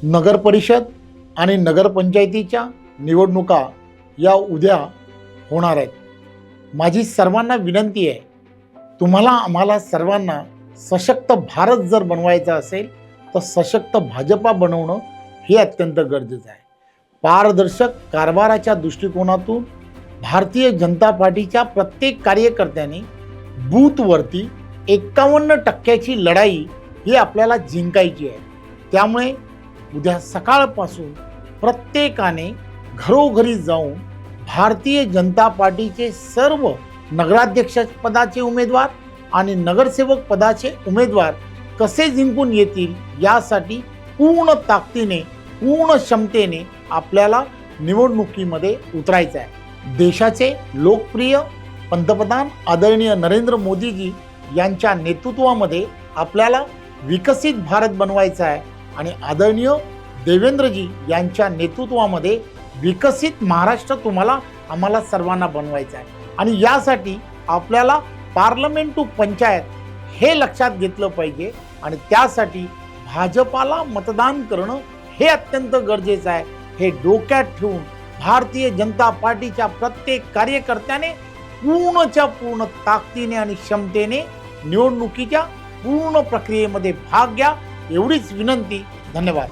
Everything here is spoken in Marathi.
नगर परिषद आणि नगरपंचायतीच्या निवडणुका या उद्या होणार आहेत. माझी सर्वांना विनंती आहे, तुम्हाला आम्हाला सर्वांना सशक्त भारत जर बनवायचा असेल तर सशक्त भाजपा बनवणं हे अत्यंत गरजेचं आहे. पारदर्शक कारभाराच्या दृष्टिकोनातून भारतीय जनता पार्टीच्या प्रत्येक कार्यकर्त्याने बूथवरती 51% लढाई ही आपल्याला जिंकायची आहे. त्यामुळे उद्या सकाळपासून प्रत्येकाने घरोघरी जाऊन भारतीय जनता पार्टीचे सर्व नगराध्यक्ष पदाचे उमेदवार आणि नगरसेवक पदाचे उमेदवार कसे जिंकून येतील यासाठी पूर्ण ताकदीने पूर्ण क्षमतेने आपल्याला निवडणुकीमध्ये उतरायचं आहे. देशाचे लोकप्रिय पंतप्रधान आदरणीय नरेंद्र मोदीजी यांच्या नेतृत्वामध्ये आपल्याला विकसित भारत बनवायचा आहे आणि आदरणीय देवेंद्रजी यांच्या नेतृत्वामध्ये विकसित महाराष्ट्र आम्हाला सर्वांना बनवायचा आहे. आणि यासाठी आपल्याला पार्लमेंट टू पंचायत हे लक्षात घेतलं पाहिजे आणि त्यासाठी भाजपाला मतदान करणं हे अत्यंत गरजेचं आहे. हे डोक्यात ठेवून भारतीय जनता पार्टीच्या प्रत्येक कार्यकर्त्याने पूर्णच्या पूर्ण ताकदीने आणि क्षमतेने निवडणुकीच्या पूर्ण प्रक्रियेमध्ये भाग घ्या, एवढीच विनंती. धन्यवाद.